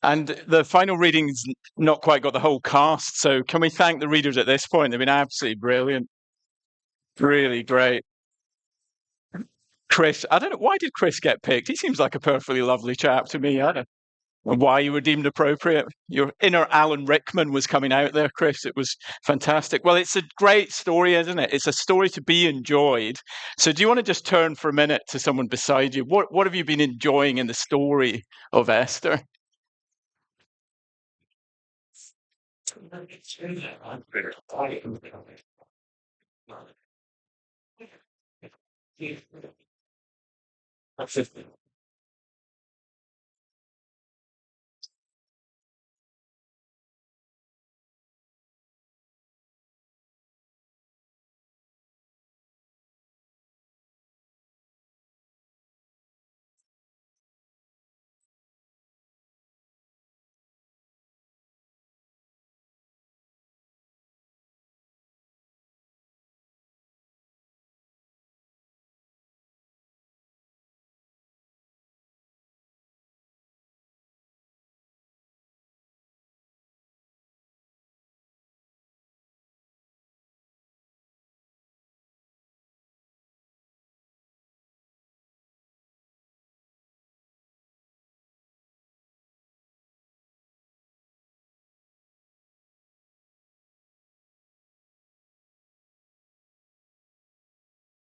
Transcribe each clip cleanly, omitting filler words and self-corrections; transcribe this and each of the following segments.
And the final reading's not quite got the whole cast, so can we thank the readers at this point? They've been absolutely brilliant. Really great. Chris, I don't know, why did Chris get picked? He seems like a perfectly lovely chap to me. I don't know why you were deemed appropriate. Your inner Alan Rickman was coming out there, Chris. It was fantastic. Well, it's a great story, isn't it? It's a story to be enjoyed. So do you want to just turn for a minute to someone beside you? What have you been enjoying in the story of Esther?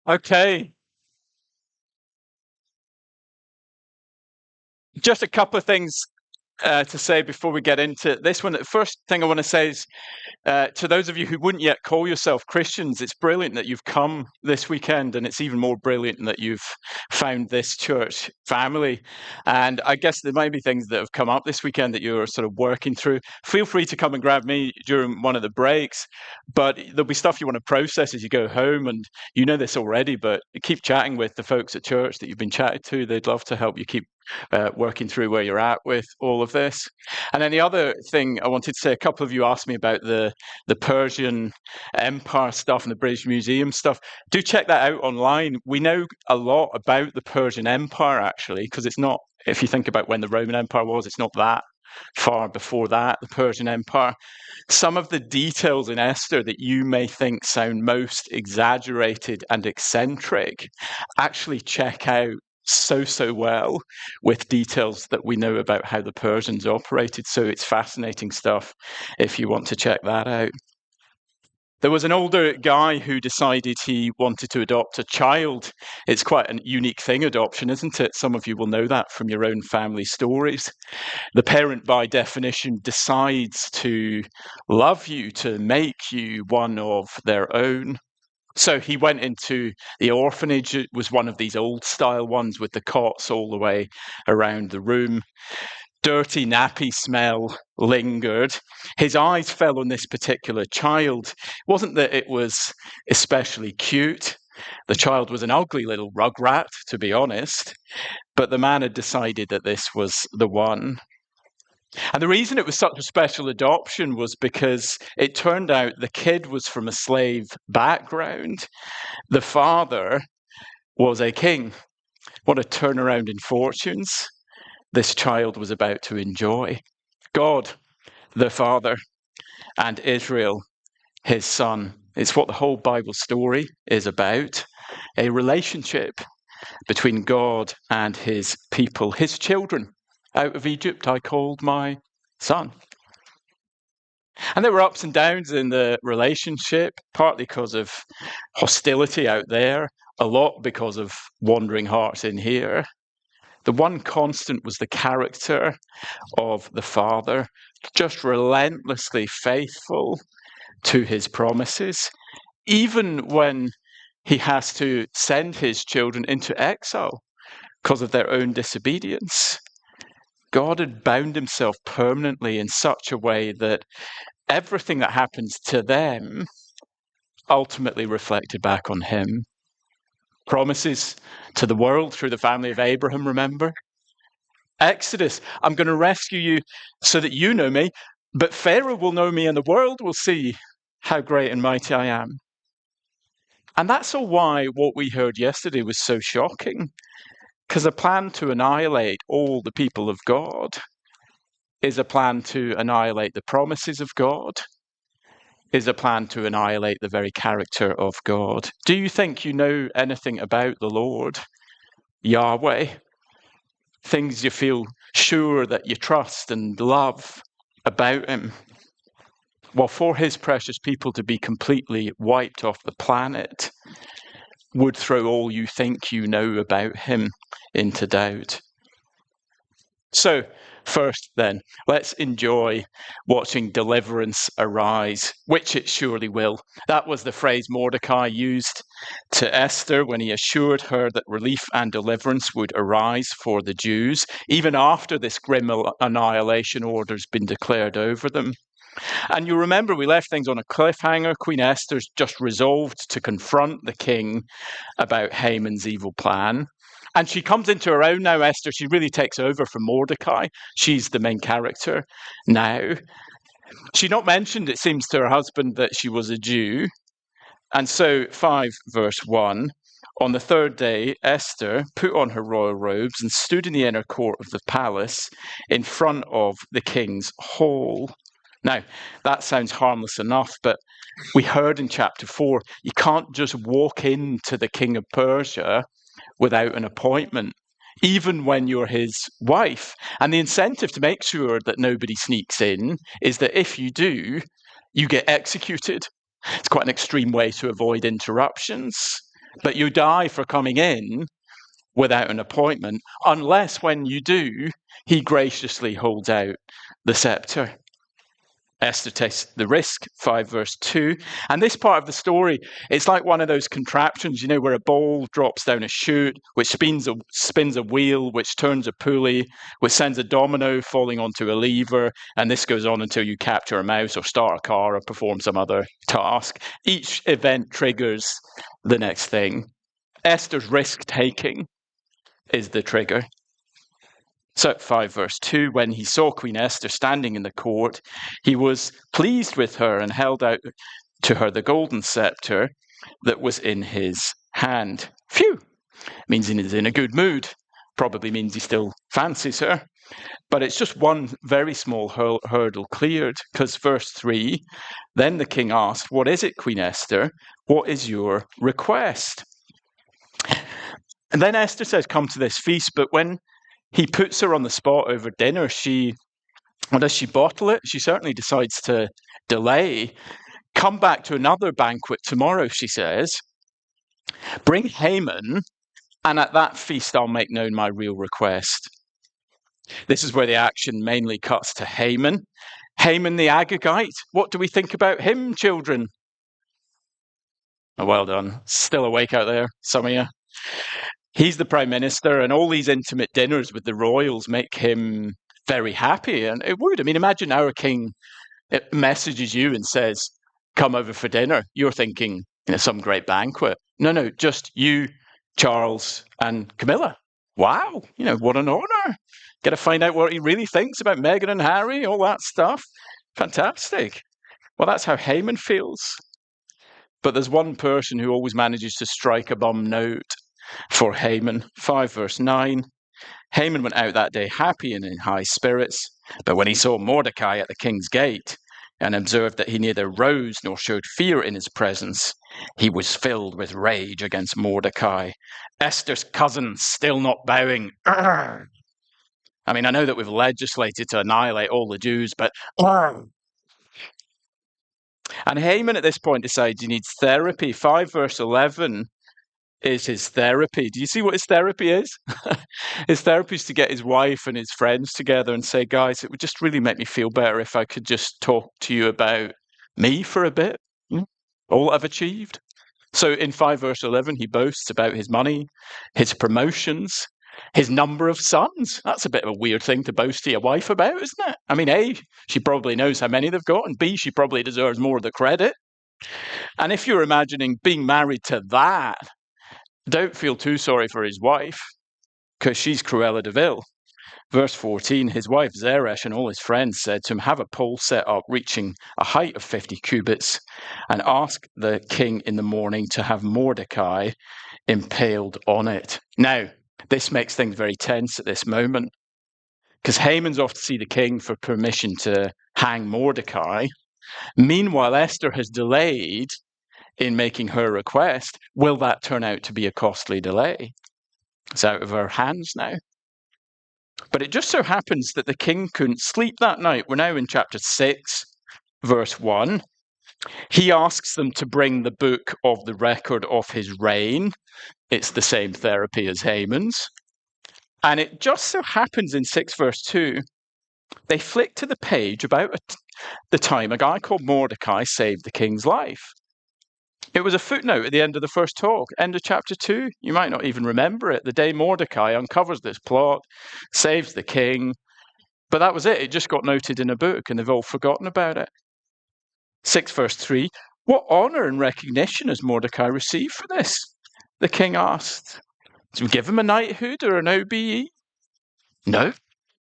Okay, just a couple of things to say before we get into this one. The first thing I want to say is to those of you who wouldn't yet call yourself Christians, it's brilliant that you've come this weekend, and it's even more brilliant that you've found this church family. And I guess there might be things that have come up this weekend that you're sort of working through. Feel free to come and grab me during one of the breaks, but there'll be stuff you want to process as you go home. And you know this already, but keep chatting with the folks at church that you've been chatting to. They'd love to help you keep working through where you're at with all of this. And then the other thing I wanted to say, a couple of you asked me about the Persian Empire stuff and the British Museum stuff. Do check that out online. We know a lot about the Persian Empire, actually, because it's not, if you think about when the Roman Empire was, it's not that far before that, the Persian Empire. Some of the details in Esther that you may think sound most exaggerated and eccentric actually check out so well with details that we know about how the Persians operated. So it's fascinating stuff if you want to check that out. There was an older guy who decided he wanted to adopt a child. It's quite a unique thing, adoption, isn't it? Some of you will know that from your own family stories. The parent, by definition, decides to love you, to make you one of their own. So he went into the orphanage. It was one of these old style ones with the cots all the way around the room. Dirty nappy smell lingered. His eyes fell on this particular child. It wasn't that it was especially cute. The child was an ugly little rugrat, to be honest, but the man had decided that this was the one. And the reason it was such a special adoption was because it turned out the kid was from a slave background. The father was a king. What a turnaround in fortunes this child was about to enjoy. God, the Father, and Israel, his son. It's what the whole Bible story is about, a relationship between God and his people, his children. Out of Egypt I called my son. And there were ups and downs in the relationship, partly because of hostility out there, a lot because of wandering hearts in here. The one constant was the character of the father, just relentlessly faithful to his promises, even when he has to send his children into exile because of their own disobedience. God had bound himself permanently in such a way that everything that happens to them ultimately reflected back on him. Promises to the world through the family of Abraham, remember? Exodus, I'm going to rescue you so that you know me, but Pharaoh will know me and the world will see how great and mighty I am. And that's all why what we heard yesterday was so shocking, because a plan to annihilate all the people of God is a plan to annihilate the promises of God, is a plan to annihilate the very character of God. Do you think you know anything about the Lord, Yahweh? Things you feel sure that you trust and love about him? Well, for his precious people to be completely wiped off the planet would throw all you think you know about him into doubt. So, first then, let's enjoy watching deliverance arise, which it surely will. That was the phrase Mordecai used to Esther when he assured her that relief and deliverance would arise for the Jews, even after this grim annihilation order's been declared over them. And you remember we left things on a cliffhanger. Queen Esther's just resolved to confront the king about Haman's evil plan. And she comes into her own now, Esther. She really takes over from Mordecai. She's the main character now. She not mentioned, it seems, to her husband that she was a Jew. And so 5 verse 1, on the third day, Esther put on her royal robes and stood in the inner court of the palace in front of the king's hall. Now, that sounds harmless enough, but we heard in chapter 4, you can't just walk into the king of Persia without an appointment, even when you're his wife. And the incentive to make sure that nobody sneaks in is that if you do, you get executed. It's quite an extreme way to avoid interruptions, but you die for coming in without an appointment, unless when you do, he graciously holds out the scepter. Esther takes the risk, 5 verse 2. And this part of the story, it's like one of those contraptions, where a ball drops down a chute, which spins a wheel, which turns a pulley, which sends a domino falling onto a lever, and this goes on until you capture a mouse or start a car or perform some other task. Each event triggers the next thing. Esther's risk-taking is the trigger. So 5 verse 2, when he saw Queen Esther standing in the court, he was pleased with her and held out to her the golden scepter that was in his hand. Phew! Means he's in a good mood. Probably means he still fancies her. But it's just one very small hurdle cleared, because verse 3, then the king asked, "What is it, Queen Esther? What is your request?" And then Esther says, "Come to this feast," but when he puts her on the spot over dinner, does she bottle it? She certainly decides to delay. "Come back to another banquet tomorrow," she says. "Bring Haman, and at that feast I'll make known my real request." This is where the action mainly cuts to Haman. Haman the Agagite. What do we think about him, children? Oh, well done. Still awake out there, some of you. He's the prime minister, and all these intimate dinners with the royals make him very happy. And it would. I mean, imagine our king messages you and says, "Come over for dinner." You're thinking, some great banquet. No, just you, Charles, and Camilla. Wow, what an honor. Get to find out what he really thinks about Meghan and Harry, all that stuff. Fantastic. Well, that's how Haman feels. But there's one person who always manages to strike a bum note for Haman. 5 verse 9. Haman went out that day happy and in high spirits, but when he saw Mordecai at the king's gate and observed that he neither rose nor showed fear in his presence, he was filled with rage against Mordecai. Esther's cousin still not bowing. Urgh! I mean, I know that we've legislated to annihilate all the Jews, but And Haman at this point decides he needs therapy. 5 verse 11 is his therapy. Do you see what his therapy is? His therapy is to get his wife and his friends together and say, "Guys, it would just really make me feel better if I could just talk to you about me for a bit, all I've achieved." So in 5 verse 11, he boasts about his money, his promotions, his number of sons. That's a bit of a weird thing to boast to your wife about, isn't it? I mean, A, she probably knows how many they've got, and B, she probably deserves more of the credit. And if you're imagining being married to that, don't feel too sorry for his wife, because she's Cruella de Vil. Verse 14, his wife Zeresh and all his friends said to him, "Have a pole set up reaching a height of 50 cubits and ask the king in the morning to have Mordecai impaled on it." Now, this makes things very tense at this moment. because Haman's off to see the king for permission to hang Mordecai. Meanwhile, Esther has delayed in making her request. Will that turn out to be a costly delay? It's out of her hands now. But it just so happens that the king couldn't sleep that night. We're now in chapter 6, verse 1. He asks them to bring the book of the record of his reign. It's the same therapy as Haman's. And it just so happens in 6 verse 2, they flick to the page about the time a guy called Mordecai saved the king's life. It was a footnote at the end of the first talk, end of chapter 2. You might not even remember it. The day Mordecai uncovers this plot, saves the king. But that was it. It just got noted in a book and they've all forgotten about it. 6 verse 3, what honour and recognition has Mordecai received for this? The king asked. Did we give him a knighthood or an OBE? No.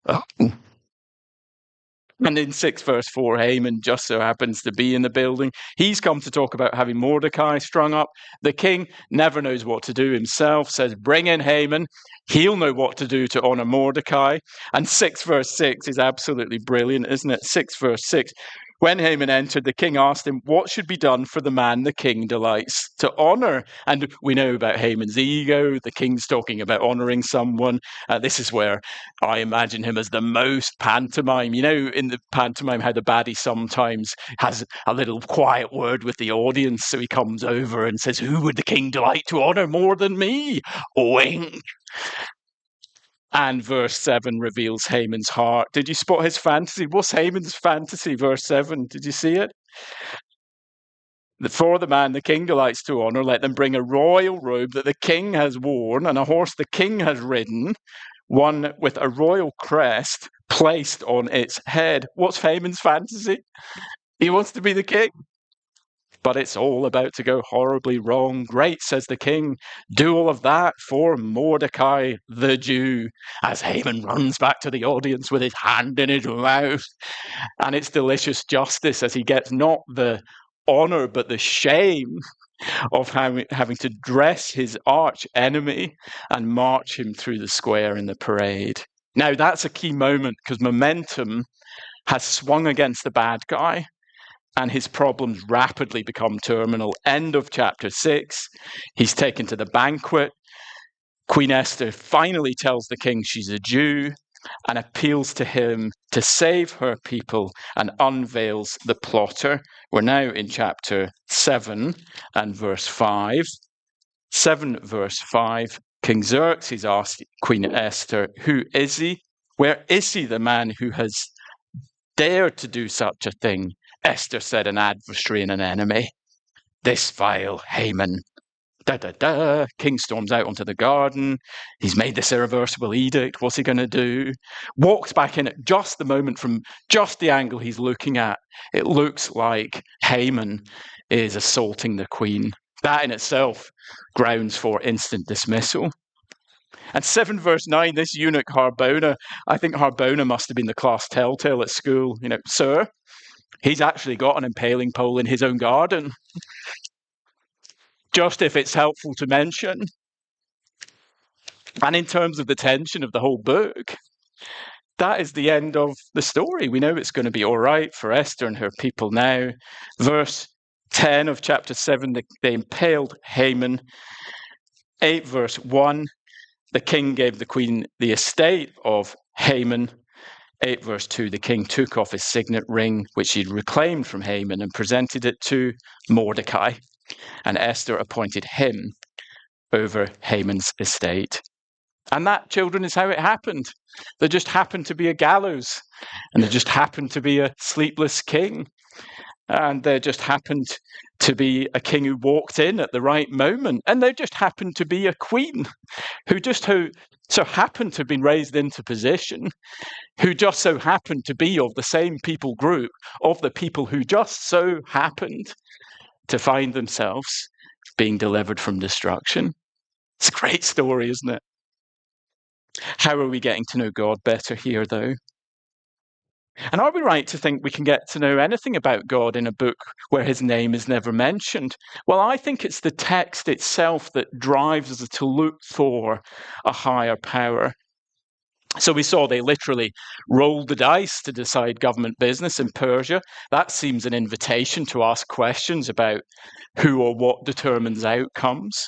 Oh. And in 6 verse 4, Haman just so happens to be in the building. He's come to talk about having Mordecai strung up. The king never knows what to do himself, says, bring in Haman. He'll know what to do to honour Mordecai. And 6 verse 6 is absolutely brilliant, isn't it? 6 verse 6. When Haman entered, the king asked him, what should be done for the man the king delights to honour? And we know about Haman's ego. The king's talking about honouring someone. This is where I imagine him as the most pantomime. You know, in the pantomime, how the baddie sometimes has a little quiet word with the audience. So he comes over and says, who would the king delight to honour more than me? Wink. And verse 7 reveals Haman's heart. Did you spot his fantasy? What's Haman's fantasy? Verse 7. Did you see it? For the man the king delights to honour, let them bring a royal robe that the king has worn and a horse the king has ridden, one with a royal crest placed on its head. What's Haman's fantasy? He wants to be the king. But it's all about to go horribly wrong. Great, says the king. Do all of that for Mordecai the Jew. As Haman runs back to the audience with his hand in his mouth. And it's delicious justice as he gets not the honour but the shame of having to dress his arch enemy and march him through the square in the parade. Now that's a key moment because momentum has swung against the bad guy. And his problems rapidly become terminal. End of chapter 6. He's taken to the banquet. Queen Esther finally tells the king she's a Jew and appeals to him to save her people and unveils the plotter. We're now in chapter 7 and verse 5. 7 verse 5. King Xerxes asked Queen Esther, who is he? Where is he, the man who has dared to do such a thing? Esther said, an adversary and an enemy. This vile Haman. King storms out onto the garden. He's made this irreversible edict. What's he going to do? Walks back in at just the moment from just the angle he's looking at. It looks like Haman is assaulting the queen. That in itself grounds for instant dismissal. And 7 verse 9, this eunuch Harbona, I think Harbona must have been the class telltale at school. You know, sir, he's actually got an impaling pole in his own garden. Just if it's helpful to mention. And in terms of the tension of the whole book, that is the end of the story. We know it's going to be all right for Esther and her people now. Verse 10 of chapter 7, they impaled Haman. 8 verse 1, the king gave the queen the estate of Haman. 8 verse 2, the king took off his signet ring, which he'd reclaimed from Haman, and presented it to Mordecai. And Esther appointed him over Haman's estate. And that, children, is how it happened. There just happened to be a gallows, and there just happened to be a sleepless king. And there just happened to be a king who walked in at the right moment. And there just happened to be a queen who just so happened to have been raised into position, who just so happened to be of the same people group, of the people who just so happened to find themselves being delivered from destruction. It's a great story, isn't it? How are we getting to know God better here, though? And are we right to think we can get to know anything about God in a book where his name is never mentioned? Well, I think it's the text itself that drives us to look for a higher power. So we saw they literally rolled the dice to decide government business in Persia. That seems an invitation to ask questions about who or what determines outcomes.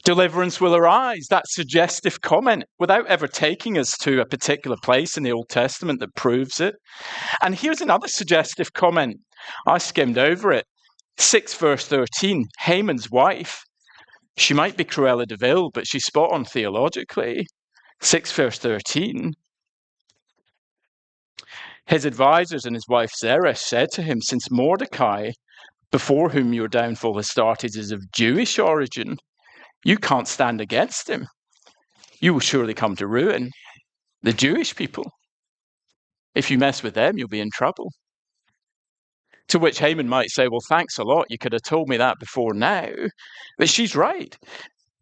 Deliverance will arise, that suggestive comment, without ever taking us to a particular place in the Old Testament that proves it. And here's another suggestive comment. I skimmed over it. 6 verse 13, Haman's wife. She might be Cruella de Vil, but she's spot on theologically. 6 verse 13. His advisors and his wife Zeresh said to him, since Mordecai, before whom your downfall has started, is of Jewish origin, you can't stand against him. You will surely come to ruin the Jewish people. If you mess with them, you'll be in trouble. To which Haman might say, well, thanks a lot. You could have told me that before now. But she's right.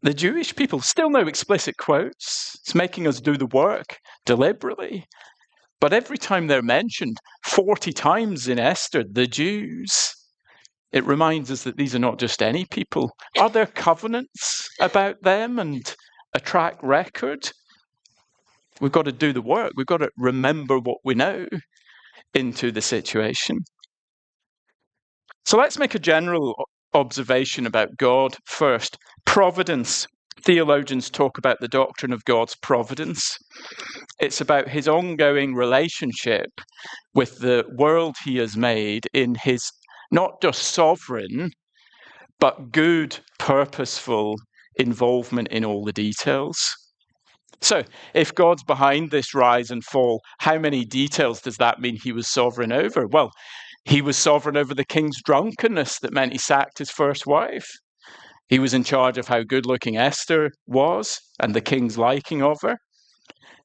The Jewish people, still no explicit quotes. It's making us do the work deliberately. But every time they're mentioned, 40 times in Esther, the Jews, it reminds us that these are not just any people. Are there covenants about them and a track record? We've got to do the work. We've got to remember what we know into the situation. So let's make a general observation about God first. Providence. Theologians talk about the doctrine of God's providence. It's about his ongoing relationship with the world he has made in his not just sovereign, but good, purposeful involvement in all the details. So, if God's behind this rise and fall, how many details does that mean he was sovereign over? Well, he was sovereign over the king's drunkenness that meant he sacked his first wife. He was in charge of how good-looking Esther was and the king's liking of her.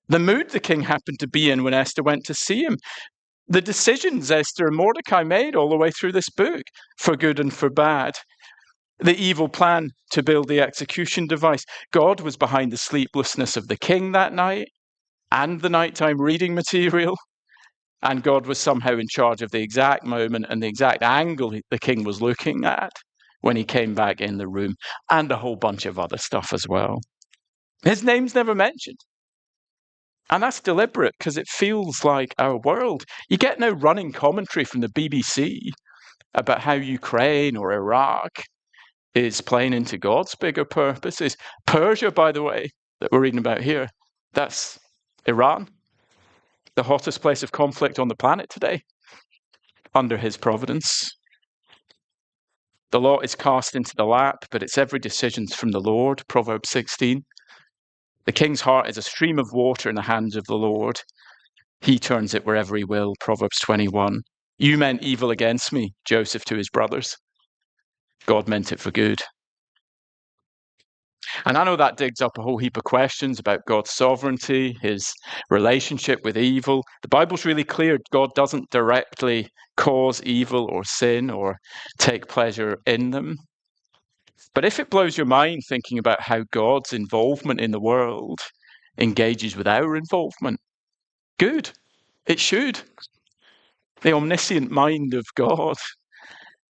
The mood the king happened to be in when Esther went to see him. The decisions Esther and Mordecai made all the way through this book, for good and for bad. The evil plan to build the execution device. God was behind the sleeplessness of the king that night and the nighttime reading material. And God was somehow in charge of the exact moment and the exact angle the king was looking at when he came back in the room, and a whole bunch of other stuff as well. His name's never mentioned. And that's deliberate because it feels like our world. You get no running commentary from the BBC about how Ukraine or Iraq is playing into God's bigger purposes. Persia, by the way, that we're reading about here, that's Iran, the hottest place of conflict on the planet today, under his providence. The lot is cast into the lap, but its every decision's from the Lord, Proverbs 16. The king's heart is a stream of water in the hands of the Lord. He turns it wherever he will, Proverbs 21. You meant evil against me, Joseph to his brothers. God meant it for good. And I know that digs up a whole heap of questions about God's sovereignty, his relationship with evil. The Bible's really clear. God doesn't directly cause evil or sin or take pleasure in them. But if it blows your mind thinking about how God's involvement in the world engages with our involvement, good. It should. The omniscient mind of God.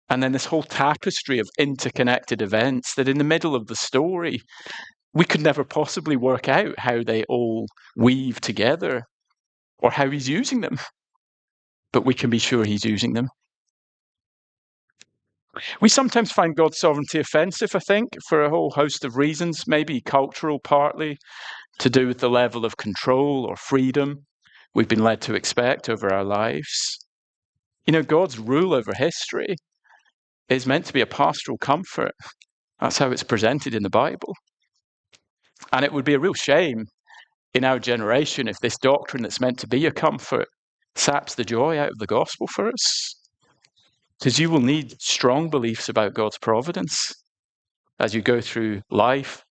And then this whole tapestry of interconnected events that in the middle of the story, we could never possibly work out how they all weave together or how he's using them. But we can be sure he's using them. We sometimes find God's sovereignty offensive, I think, for a whole host of reasons, maybe cultural partly, to do with the level of control or freedom we've been led to expect over our lives. You know, God's rule over history is meant to be a pastoral comfort. That's how it's presented in the Bible. And it would be a real shame in our generation if this doctrine that's meant to be a comfort saps the joy out of the gospel for us. Because you will need strong beliefs about God's providence as you go through life,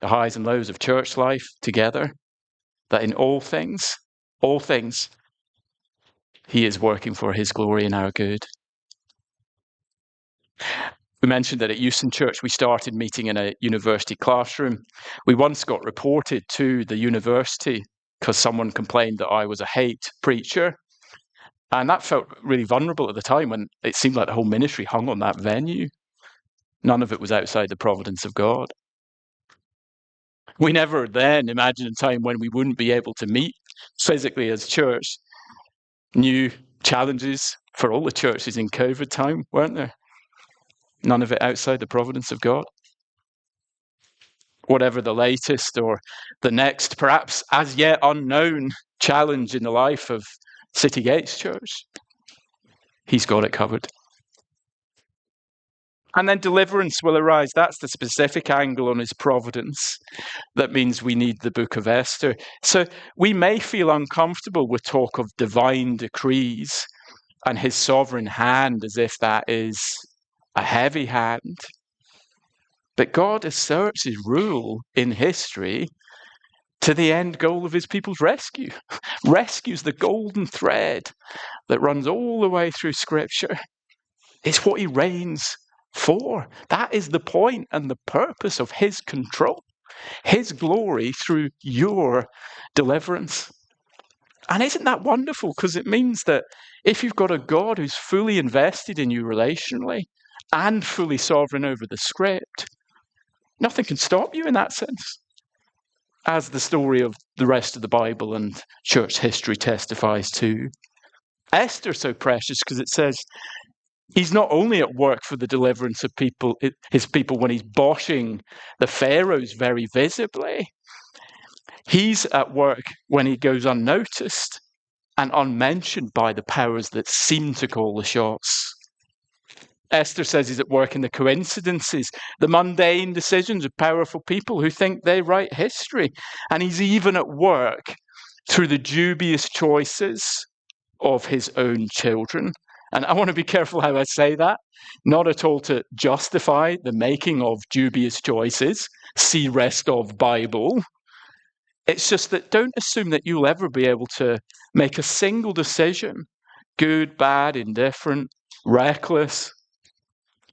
the highs and lows of church life together, that in all things, he is working for his glory and our good. We mentioned that at Euston Church, we started meeting in a university classroom. We once got reported to the university because someone complained that I was a hate preacher. And that felt really vulnerable at the time when it seemed like the whole ministry hung on that venue. None of it was outside the providence of God. We never then imagined a time when we wouldn't be able to meet physically as church. New challenges for all the churches in COVID time, weren't there? None of it outside the providence of God. Whatever the latest or the next, perhaps as yet unknown challenge in the life of City Gates Church, he's got it covered. And then deliverance will arise. That's the specific angle on his providence. That means we need the book of Esther. So we may feel uncomfortable with talk of divine decrees and his sovereign hand as if that is a heavy hand. But God asserts his rule in history to the end goal of his people's rescue. Rescue's the golden thread that runs all the way through Scripture. It's what he reigns for. That is the point and the purpose of his control, his glory through your deliverance. And isn't that wonderful? Because it means that if you've got a God who's fully invested in you relationally and fully sovereign over the script, nothing can stop you in that sense, as the story of the rest of the Bible and church history testifies to. Esther's so precious because it says he's not only at work for the deliverance of his people when he's boshing the pharaohs very visibly. He's at work when he goes unnoticed and unmentioned by the powers that seem to call the shots. Esther says he's at work in the coincidences, the mundane decisions of powerful people who think they write history. And he's even at work through the dubious choices of his own children. And I want to be careful how I say that, not at all to justify the making of dubious choices, see rest of Bible. It's just that don't assume that you'll ever be able to make a single decision, good, bad, indifferent, reckless,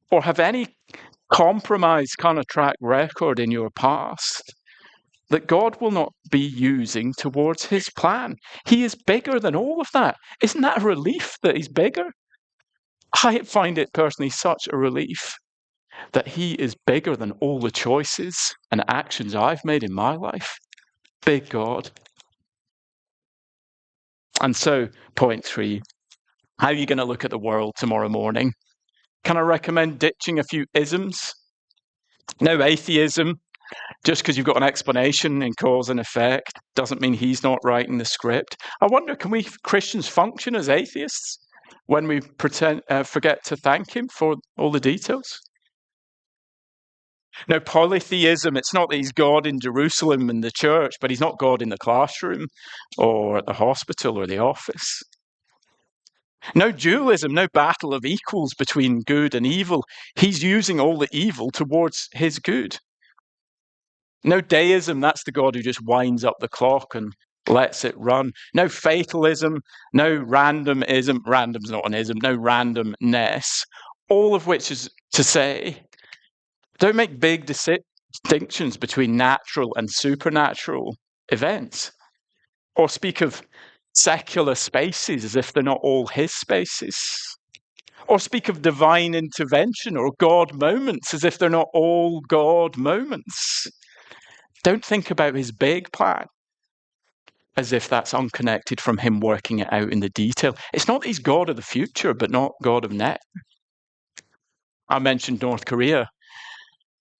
or have any compromise kind of track record in your past that God will not be using towards his plan. He is bigger than all of that. Isn't that a relief that he's bigger? I find it personally such a relief that he is bigger than all the choices and actions I've made in my life. Big God. And so, point 3, how are you going to look at the world tomorrow morning? Can I recommend ditching a few isms? No atheism. Just because you've got an explanation in cause and effect doesn't mean he's not writing the script. I wonder, can we Christians function as atheists when we forget to thank him for all the details? No, polytheism, it's not that he's God in Jerusalem and the church, but he's not God in the classroom or at the hospital or the office. No dualism, no battle of equals between good and evil. He's using all the evil towards his good. No deism, that's the God who just winds up the clock and lets it run. No fatalism, no randomism, random's not an ism, no randomness, all of which is to say, don't make big distinctions between natural and supernatural events, or speak of secular spaces as if they're not all his spaces, or speak of divine intervention or God moments as if they're not all God moments. Don't think about his big plan as if that's unconnected from him working it out in the detail. It's not that he's God of the future, but not God of now. I mentioned North Korea.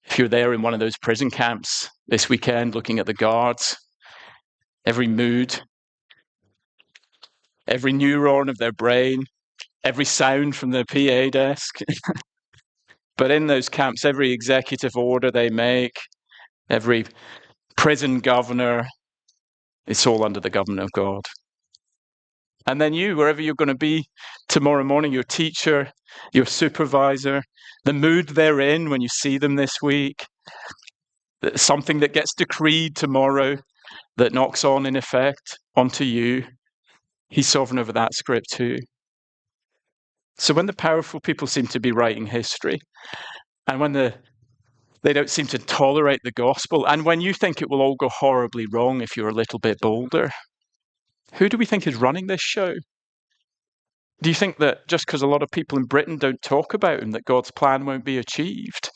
If you're there in one of those prison camps this weekend, looking at the guards, every mood, every neuron of their brain, every sound from the PA desk. But in those camps, every executive order they make, every prison governor, it's all under the government of God. And then you, wherever you're going to be tomorrow morning, your teacher, your supervisor, the mood they're in when you see them this week, something that gets decreed tomorrow that knocks on in effect onto you, he's sovereign over that script too. So when the powerful people seem to be writing history, and when they don't seem to tolerate the gospel, and when you think it will all go horribly wrong if you're a little bit bolder, who do we think is running this show? Do you think that just because a lot of people in Britain don't talk about him, that God's plan won't be achieved?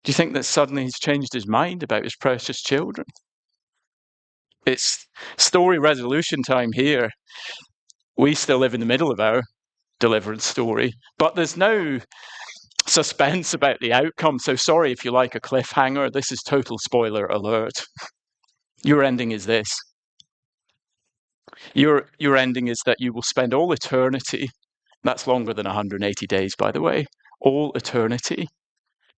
Do you think that suddenly he's changed his mind about his precious children? It's story resolution time here. We still live in the middle of our deliverance story, but there's no suspense about the outcome. So sorry if you like a cliffhanger. This is total spoiler alert. Your ending is this. Your ending is that you will spend all eternity, that's longer than 180 days, by the way, all eternity,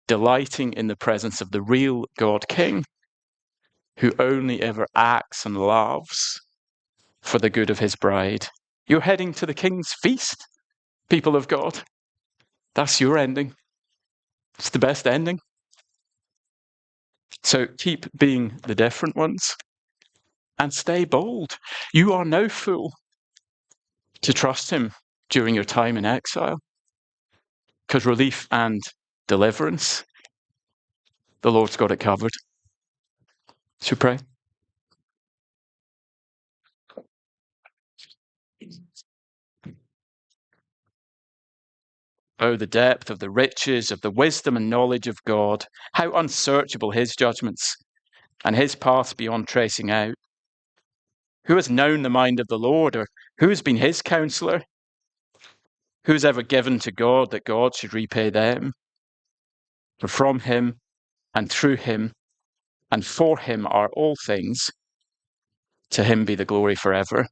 delighting in the presence of the real God King, who only ever acts and loves for the good of his bride. You're heading to the King's feast, people of God. That's your ending. It's the best ending. So keep being the different ones and stay bold. You are no fool to trust him during your time in exile, because relief and deliverance, the Lord's got it covered. Should we pray? Oh, the depth of the riches of the wisdom and knowledge of God, how unsearchable his judgments and his paths beyond tracing out. Who has known the mind of the Lord, or who has been his counselor? Who has ever given to God that God should repay them? For from him and through him and for him are all things. To him be the glory forever.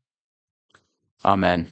Amen.